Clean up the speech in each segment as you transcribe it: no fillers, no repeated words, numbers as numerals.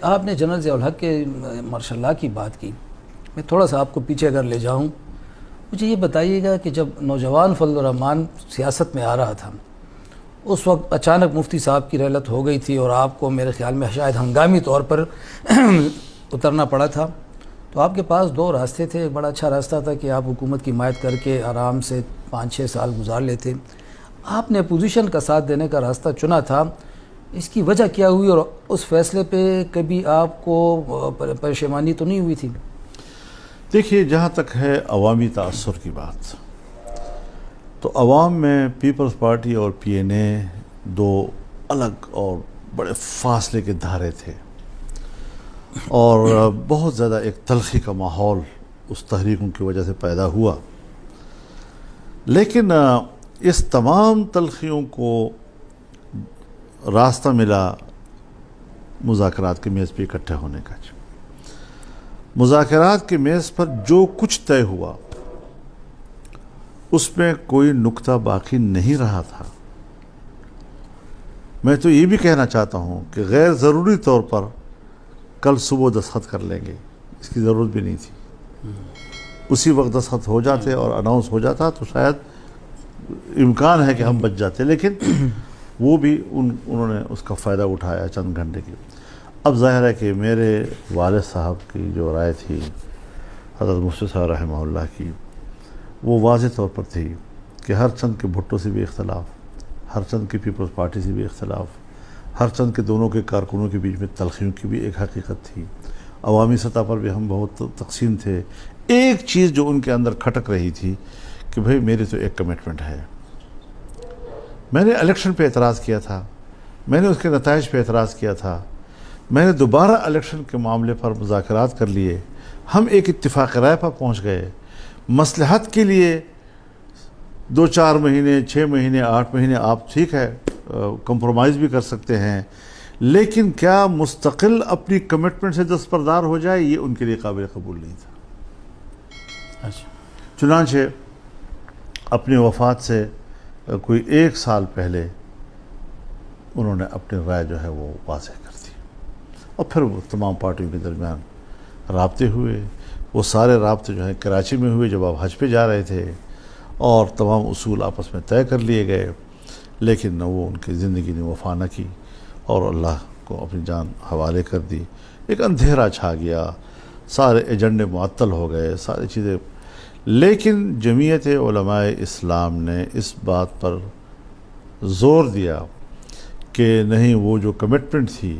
آپ نے جنرل ضیاء الحق کے ماشاء اللہ کی بات کی، میں تھوڑا سا آپ کو پیچھے اگر لے جاؤں، مجھے یہ بتائیے گا کہ جب نوجوان فضل الرحمان سیاست میں آ رہا تھا، اس وقت اچانک مفتی صاحب کی رحلت ہو گئی تھی اور آپ کو میرے خیال میں شاید ہنگامی طور پر اترنا پڑا تھا، تو آپ کے پاس دو راستے تھے۔ ایک بڑا اچھا راستہ تھا کہ آپ حکومت کی حمایت کر کے آرام سے 5-6 سال گزار لیتے، آپ نے اپوزیشن کا ساتھ دینے کا راستہ چنا تھا، اس کی وجہ کیا ہوئی اور اس فیصلے پہ کبھی آپ کو پریشانی تو نہیں ہوئی تھی؟ دیکھیے، جہاں تک ہے عوامی تاثر کی بات، تو عوام میں پیپلز پارٹی اور پی این اے دو الگ اور بڑے فاصلے کے دھارے تھے، اور بہت زیادہ ایک تلخی کا ماحول اس تحریکوں کی وجہ سے پیدا ہوا۔ لیکن اس تمام تلخیوں کو راستہ ملا مذاکرات کی میز پہ اکٹھے ہونے کا۔ مذاکرات کی میز پر جو کچھ طے ہوا اس میں کوئی نکتہ باقی نہیں رہا تھا۔ میں تو یہ بھی کہنا چاہتا ہوں کہ غیر ضروری طور پر کل صبح دستخط کر لیں گے، اس کی ضرورت بھی نہیں تھی۔ اسی وقت دستخط ہو جاتے اور اناؤنس ہو جاتا تو شاید امکان ہے کہ ہم بچ جاتے، لیکن وہ بھی انہوں نے اس کا فائدہ اٹھایا چند گھنٹے کی۔ اب ظاہر ہے کہ میرے والد صاحب کی جو رائے تھی حضرت مفتی صاحب رحمہ اللہ کی، وہ واضح طور پر تھی کہ ہر چند کے بھٹو سے بھی اختلاف، ہر چند کی پیپلز پارٹی سے بھی اختلاف، ہر چند کے دونوں کے کارکنوں کے بیچ میں تلخیوں کی بھی ایک حقیقت تھی، عوامی سطح پر بھی ہم بہت تقسیم تھے۔ ایک چیز جو ان کے اندر کھٹک رہی تھی کہ بھئی میری تو ایک کمٹمنٹ ہے۔ میں نے الیکشن پہ اعتراض کیا تھا، میں نے اس کے نتائج پہ اعتراض کیا تھا، میں نے دوبارہ الیکشن کے معاملے پر مذاکرات کر لیے، ہم ایک اتفاق رائے پر پہنچ گئے، مصلحت کے لیے 2-4 مہینے، 6 مہینے، 8 مہینے آپ ٹھیک ہے کمپرومائز بھی کر سکتے ہیں، لیکن کیا مستقل اپنی کمٹمنٹ سے دستبردار ہو جائے، یہ ان کے لیے قابل قبول نہیں تھا۔ چنانچہ اپنی وفات سے کوئی 1 سال پہلے انہوں نے اپنی رائے جو ہے وہ واضح کر دی، اور پھر وہ تمام پارٹیوں کے درمیان رابطے ہوئے۔ وہ سارے رابطے جو ہیں کراچی میں ہوئے جب آپ حج پہ جا رہے تھے، اور تمام اصول آپس میں طے کر لیے گئے، لیکن وہ ان کی زندگی نے وفا نہ کی اور اللہ کو اپنی جان حوالے کر دی۔ ایک اندھیرا چھا گیا، سارے ایجنڈے معطل ہو گئے، ساری چیزیں۔ لیکن جمعیت علماء اسلام نے اس بات پر زور دیا کہ نہیں، وہ جو کمٹمنٹ تھی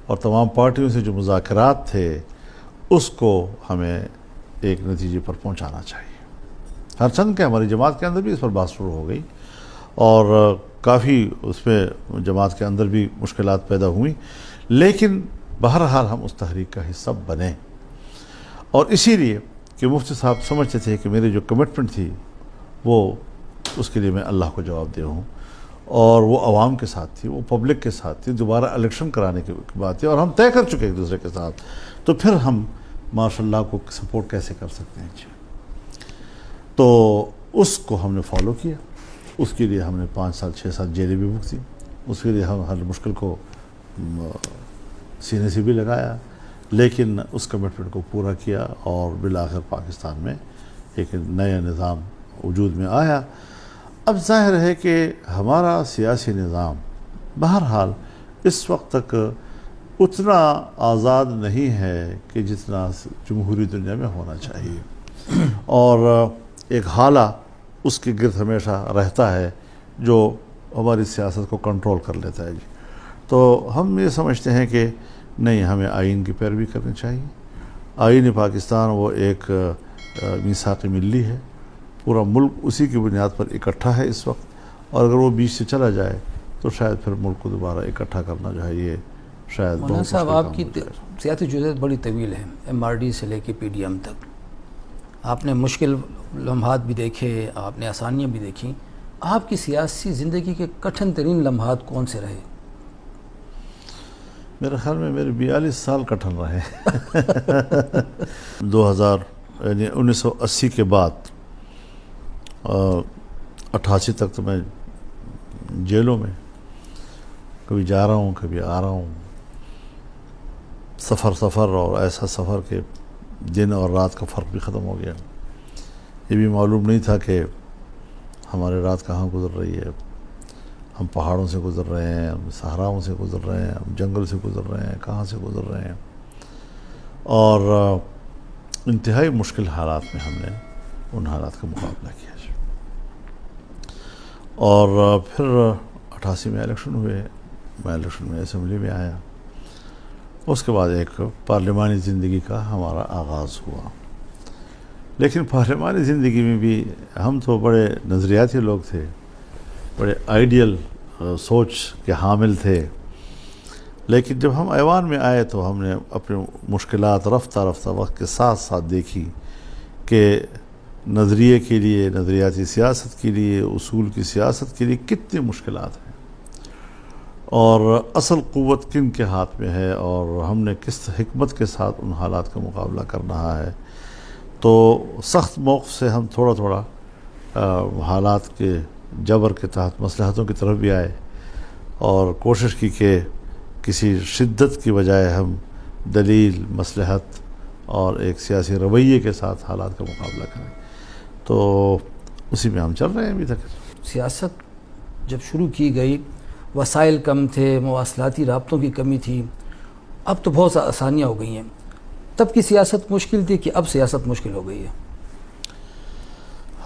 اور تمام پارٹیوں سے جو مذاکرات تھے اس کو ہمیں ایک نتیجے پر پہنچانا چاہیے۔ ہر چند کے ہماری جماعت کے اندر بھی اس پر بات شروع ہو گئی، اور کافی اس میں جماعت کے اندر بھی مشکلات پیدا ہوئیں، لیکن بہرحال ہم اس تحریک کا حصہ بنے۔ اور اسی لیے کہ مفتی صاحب سمجھتے تھے کہ میری جو کمٹمنٹ تھی وہ اس کے لیے میں اللہ کو جواب دہ ہوں، اور وہ عوام کے ساتھ تھی، وہ پبلک کے ساتھ تھی، دوبارہ الیکشن کرانے کی بات تھی، اور ہم طے کر چکے ایک دوسرے کے ساتھ، تو پھر ہم ماشاء اللہ کو سپورٹ کیسے کر سکتے ہیں؟ تو اس کو ہم نے فالو کیا، اس کے لیے ہم نے 5 سال 6 سال جیلیں بھی بھگتی، اس کے لیے ہم ہر مشکل کو سینے سے بھی لگایا، لیکن اس کمٹمنٹ کو پورا کیا، اور بالآخر پاکستان میں ایک نیا نظام وجود میں آیا۔ اب ظاہر ہے کہ ہمارا سیاسی نظام بہرحال اس وقت تک اتنا آزاد نہیں ہے کہ جتنا جمہوری دنیا میں ہونا چاہیے، اور ایک حالہ اس کے گرد ہمیشہ رہتا ہے جو ہماری سیاست کو کنٹرول کر لیتا ہے۔ تو ہم یہ سمجھتے ہیں کہ نہیں، ہمیں آئین کی پیروی کرنی چاہیے۔ آئین پاکستان وہ ایک میثاق ملی ہے، پورا ملک اسی کی بنیاد پر اکٹھا ہے اس وقت، اور اگر وہ بیچ سے چلا جائے تو شاید پھر ملک کو دوبارہ اکٹھا کرنا جو ہے یہ شاید مولانا صاحب آپ کی سیاسی جدت بڑی طویل ہے، MRD سے لے کے PDM تک، آپ نے مشکل لمحات بھی دیکھے، آپ نے آسانیاں بھی دیکھیں، آپ کی سیاسی زندگی کے کٹھن ترین لمحات کون سے رہے؟ میرے خیال میں میرے 42 سال کٹھن رہے۔ یعنی 1980 کے بعد 88 تک تو میں جیلوں میں کبھی جا رہا ہوں، کبھی آ رہا ہوں، سفر اور ایسا سفر کہ دن اور رات کا فرق بھی ختم ہو گیا. یہ بھی معلوم نہیں تھا کہ ہماری رات کہاں گزر رہی ہے. ہم پہاڑوں سے گزر رہے ہیں, ہم صحراؤں سے گزر رہے ہیں, ہم جنگل سے گزر رہے ہیں, کہاں سے گزر رہے ہیں. اور انتہائی مشکل حالات میں ہم نے ان حالات کا مقابلہ کیا. اور پھر 88 میں الیکشن ہوئے, میں الیکشن میں اسمبلی میں آیا. اس کے بعد ایک پارلیمانی زندگی کا ہمارا آغاز ہوا. لیکن پارلیمانی زندگی میں بھی ہم تو بڑے نظریاتی لوگ تھے, بڑے آئیڈیل سوچ کے حامل تھے. لیکن جب ہم ایوان میں آئے تو ہم نے اپنے مشکلات رفتہ رفتہ وقت کے ساتھ ساتھ دیکھی کہ نظریے کے لیے, نظریاتی سیاست کے لیے, اصول کی سیاست کے لیے کتنی مشکلات ہیں, اور اصل قوت کن کے ہاتھ میں ہے, اور ہم نے کس حکمت کے ساتھ ان حالات کا مقابلہ کرنا ہے. تو سخت موقف سے ہم تھوڑا تھوڑا حالات کے جبر کے تحت مصلحتوں کی طرف بھی آئے, اور کوشش کی کہ کسی شدت کی بجائے ہم دلیل, مصلحت اور ایک سیاسی رویے کے ساتھ حالات کا مقابلہ کریں. تو اسی میں ہم چل رہے ہیں ابھی تک. سیاست جب شروع کی گئی, وسائل کم تھے, مواصلاتی رابطوں کی کمی تھی, اب تو بہت آسانیاں ہو گئی ہیں. تب کی سیاست مشکل تھی کہ اب سیاست مشکل ہو گئی ہے؟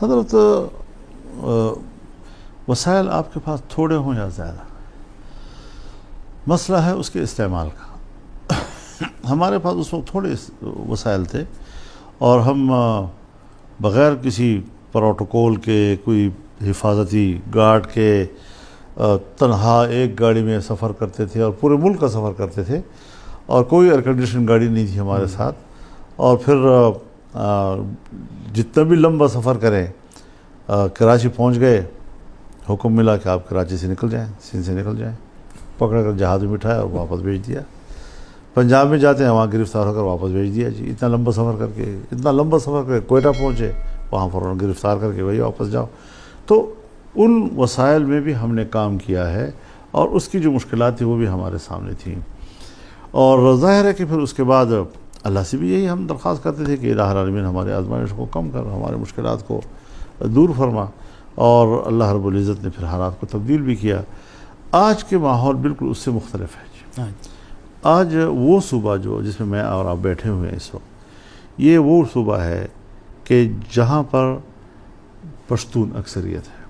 حضرت, وسائل آپ کے پاس تھوڑے ہوں یا زیادہ, مسئلہ ہے اس کے استعمال کا. ہمارے پاس اس وقت تھوڑے وسائل تھے, اور ہم بغیر کسی پروٹوکول کے, کوئی حفاظتی گارڈ کے, تنہا ایک گاڑی میں سفر کرتے تھے اور پورے ملک کا سفر کرتے تھے, اور کوئی ایئر کنڈیشن گاڑی نہیں تھی ہمارے ساتھ. اور پھر جتنا بھی لمبا سفر کریں, کراچی پہنچ گئے, حکم ملا کہ آپ کراچی سے نکل جائیں, سندھ سے نکل جائیں, پکڑ کر جہاز میں بٹھایا اور واپس بھیج دیا. پنجاب میں جاتے ہیں, وہاں گرفتار ہو کر واپس بھیج دیا. جی اتنا لمبا سفر کر کے کوئٹہ پہنچے, وہاں فوراً گرفتار کر کے وہی واپس جاؤ. تو ان وسائل میں بھی ہم نے کام کیا ہے, اور اس کی جو مشکلات تھی وہ بھی ہمارے سامنے تھیں. اور ظاہر ہے کہ پھر اس کے بعد اللہ سے بھی یہی ہم درخواست کرتے تھے کہ الہ العالمین ہمارے آزمائش کو کم کر, ہمارے مشکلات کو دور فرما. اور اللہ رب العزت نے پھر حالات کو تبدیل بھی کیا. آج کے ماحول بالکل اس سے مختلف ہے. آج وہ صوبہ جس میں میں اور آپ بیٹھے ہوئے ہیں اس وقت, یہ وہ صوبہ ہے کہ جہاں پر پشتون اکثریت ہے,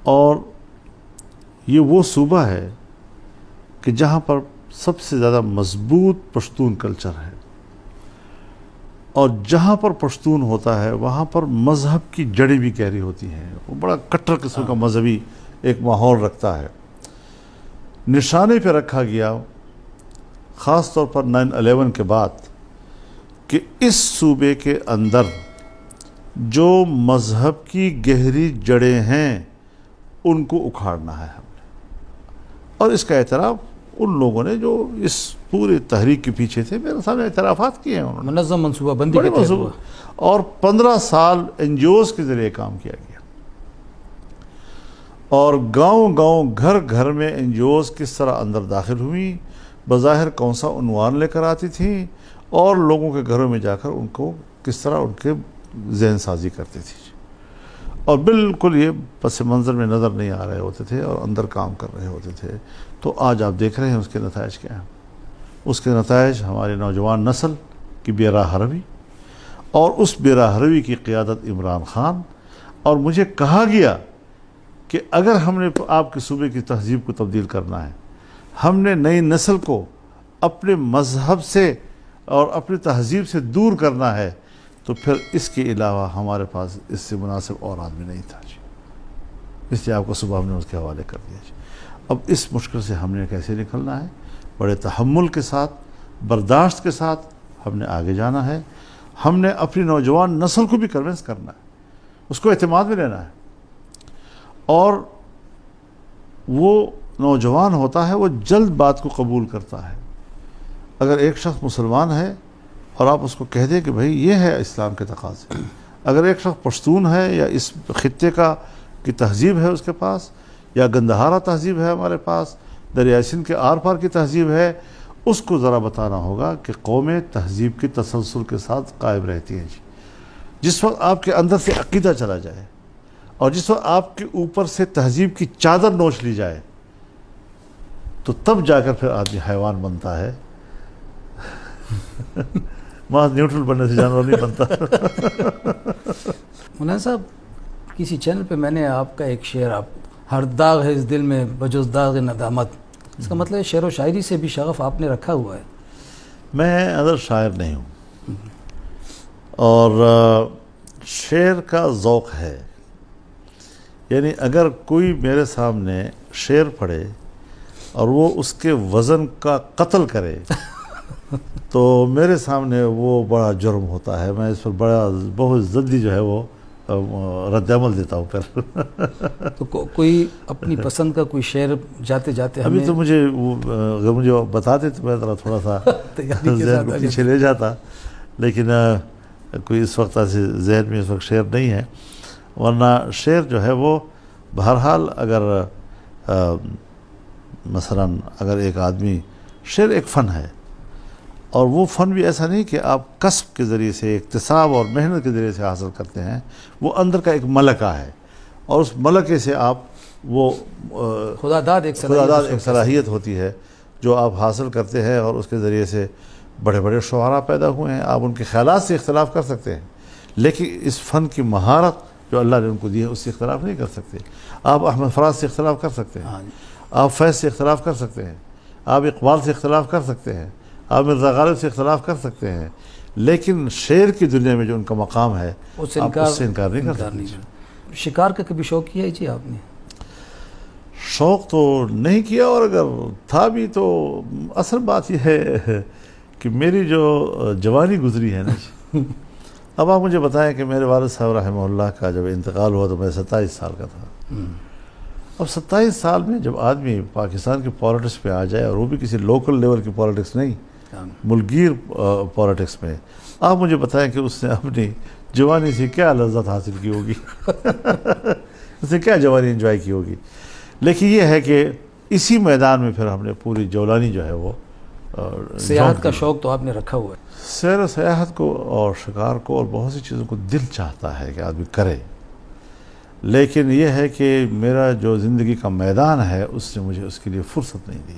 اور یہ وہ صوبہ ہے کہ جہاں پر سب سے زیادہ مضبوط پشتون کلچر ہے. اور جہاں پر پشتون ہوتا ہے وہاں پر مذہب کی جڑیں بھی گہری ہوتی ہیں. وہ بڑا کٹر قسم کا مذہبی ایک ماحول رکھتا ہے. نشانے پہ رکھا گیا خاص طور پر 9/11 کے بعد کہ اس صوبے کے اندر جو مذہب کی گہری جڑیں ہیں ان کو اکھاڑنا ہے ہم نے. اور اس کا اعتراف ان لوگوں نے جو اس پورے تحریک کے پیچھے تھے, میرے سامنے اعترافات کیے ہیں انہوں نے, منظم منصوبہ بندی بڑے کے تحت منصوبہ. ہوا. اور 15 سال NGOs کے ذریعے کام کیا گیا, اور گاؤں گاؤں گھر گھر میں NGOs کس طرح اندر داخل ہوئیں, بظاہر کون سا عنوان لے کر آتی تھیں, اور لوگوں کے گھروں میں جا کر ان کو کس طرح ان کے ذہن سازی کرتی تھی. اور بالکل یہ پس منظر میں نظر نہیں آ رہے ہوتے تھے اور اندر کام کر رہے ہوتے تھے. تو آج آپ دیکھ رہے ہیں اس کے نتائج کیا ہیں. اس کے نتائج ہماری نوجوان نسل کی بے راہ روی, اور اس بے راہ روی کی قیادت عمران خان. اور مجھے کہا گیا کہ اگر ہم نے آپ کے صوبے کی تہذیب کو تبدیل کرنا ہے, ہم نے نئی نسل کو اپنے مذہب سے اور اپنی تہذیب سے دور کرنا ہے, تو پھر اس کے علاوہ ہمارے پاس اس سے مناسب اور آدمی نہیں تھا. جی اس لیے آپ کو صبح ہم نے اس کے حوالے کر دیا. جی اب اس مشکل سے ہم نے کیسے نکلنا ہے؟ بڑے تحمل کے ساتھ, برداشت کے ساتھ ہم نے آگے جانا ہے. ہم نے اپنی نوجوان نسل کو بھی کنونس کرنا ہے, اس کو اعتماد میں لینا ہے. اور وہ نوجوان ہوتا ہے وہ جلد بات کو قبول کرتا ہے. اگر ایک شخص مسلمان ہے اور آپ اس کو کہہ دیں کہ بھئی یہ ہے اسلام کے تقاضے, اگر ایک شخص پشتون ہے یا اس خطے کی تہذیب ہے اس کے پاس, یا گندہارا تہذیب ہے ہمارے پاس, دریائے سندھ کے آر پار کی تہذیب ہے, اس کو ذرا بتانا ہوگا کہ قومیں تہذیب کے تسلسل کے ساتھ قائم رہتی ہیں جی. جس وقت آپ کے اندر سے عقیدہ چلا جائے اور جس وقت آپ کے اوپر سے تہذیب کی چادر نوچ لی جائے تو تب جا کر پھر آدمی حیوان بنتا ہے. محض نیوٹرل بننے سے جانور نہیں بنتا. مولانا صاحب کسی چینل پہ میں نے آپ کا ایک شعر، آپ ہر داغ ہے اس دل میں بجز داغ ندامت، اس کا مطلب ہے شعر و شاعری سے بھی شغف آپ نے رکھا ہوا ہے. میں اگر شاعر نہیں ہوں اور شعر کا ذوق ہے، یعنی اگر کوئی میرے سامنے شعر پڑھے اور وہ اس کے وزن کا قتل کرے تو میرے سامنے وہ بڑا جرم ہوتا ہے. میں اس پر بہت جلدی جو ہے وہ رد عمل دیتا ہوں پھر. تو کوئی اپنی پسند کا کوئی شعر جاتے جاتے ابھی تو مجھے اگر مجھے بتاتے تو میں تھوڑا سا ذہن کو پیچھے لے جاتا، لیکن کوئی اس وقت ایسے ذہن میں اس وقت شعر نہیں ہے. ورنہ شعر جو ہے وہ بہرحال اگر مثلا اگر ایک آدمی، شعر ایک فن ہے، اور وہ فن بھی ایسا نہیں کہ آپ کسب کے ذریعے سے، اکتساب اور محنت کے ذریعے سے حاصل کرتے ہیں. وہ اندر کا ایک ملکہ ہے اور اس ملکے سے آپ وہ خدا داد ایک صلاحیت ہوتی ہے جو آپ حاصل کرتے ہیں، اور اس کے ذریعے سے بڑے بڑے شعراء پیدا ہوئے ہیں. آپ ان کے خیالات سے اختلاف کر سکتے ہیں، لیکن اس فن کی مہارت جو اللہ نے ان کو دی ہے اس سے اختلاف نہیں کر سکتے. آپ احمد فراز سے اختلاف کر سکتے ہیں، آپ فیض سے اختلاف کر سکتے ہیں، آپ اقبال سے اختلاف کر سکتے ہیں، آپ مرزا غالب سے اختلاف کر سکتے ہیں، لیکن شعر کی دنیا میں جو ان کا مقام ہے آپ اس سے انکار نہیں کر سکتے. شکار کا کبھی شوق کیا ہے جی آپ نے؟ شوق تو نہیں کیا، اور اگر تھا بھی تو اصل بات یہ ہے کہ میری جو جوانی گزری ہے نا، اب آپ مجھے بتائیں کہ میرے والد صاحب رحمہ اللہ کا جب انتقال ہوا تو میں 27 سال کا تھا. اب 27 سال میں جب آدمی پاکستان کی پالیٹکس پہ آ جائے، اور وہ بھی کسی لوکل لیول کی پالیٹکس نہیں، ملکگیر پالیٹکس میں، آپ مجھے بتائیں کہ اس نے اپنی جوانی سے کیا لذت حاصل کی ہوگی. اس نے کیا جوانی انجوائے کی ہوگی. لیکن یہ ہے کہ اسی میدان میں پھر ہم نے پوری جولانی جو ہے وہ سیاحت کا شوق تو آپ نے رکھا ہوا ہے. سیر و سیاحت کو اور شکار کو اور بہت سی چیزوں کو دل چاہتا ہے کہ آدمی کرے، لیکن یہ ہے کہ میرا جو زندگی کا میدان ہے اس نے مجھے اس کے لیے فرصت نہیں دی.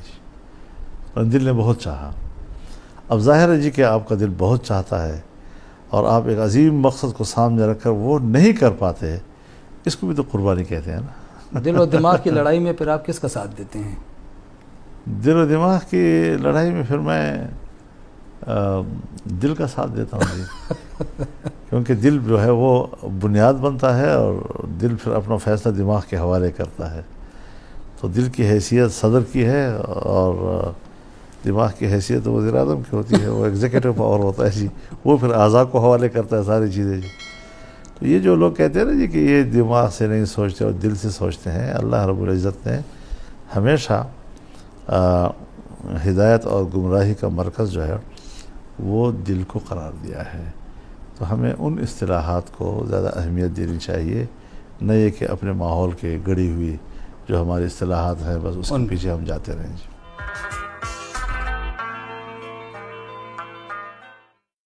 اور دل نے بہت چاہا. اب ظاہر ہے جی کہ آپ کا دل بہت چاہتا ہے اور آپ ایک عظیم مقصد کو سامنے رکھ کر وہ نہیں کر پاتے، اس کو بھی تو قربانی کہتے ہیں نا. دل و دماغ کی لڑائی میں پھر آپ کس کا ساتھ دیتے ہیں؟ دل و دماغ کی لڑائی میں پھر میں دل کا ساتھ دیتا ہوں جی. کیونکہ دل جو ہے وہ بنیاد بنتا ہے اور دل پھر اپنا فیصلہ دماغ کے حوالے کرتا ہے. تو دل کی حیثیت صدر کی ہے اور دماغ کی حیثیت وزیر اعظم کی ہوتی ہے. وہ ایگزیکٹو پاور ہوتا ہے جی، وہ پھر اعضاء کو حوالے کرتا ہے ساری چیزیں جی. تو یہ جو لوگ کہتے ہیں نا جی کہ یہ دماغ سے نہیں سوچتے اور دل سے سوچتے ہیں، اللہ رب العزت نے ہمیشہ ہدایت اور گمراہی کا مرکز جو ہے وہ دل کو قرار دیا ہے. تو ہمیں ان اصطلاحات کو زیادہ اہمیت دینی چاہیے، نہ یہ کہ اپنے ماحول کے گڑی ہوئی جو ہماری اصطلاحات ہیں بس اس کے پیچھے ہم جاتے رہیں.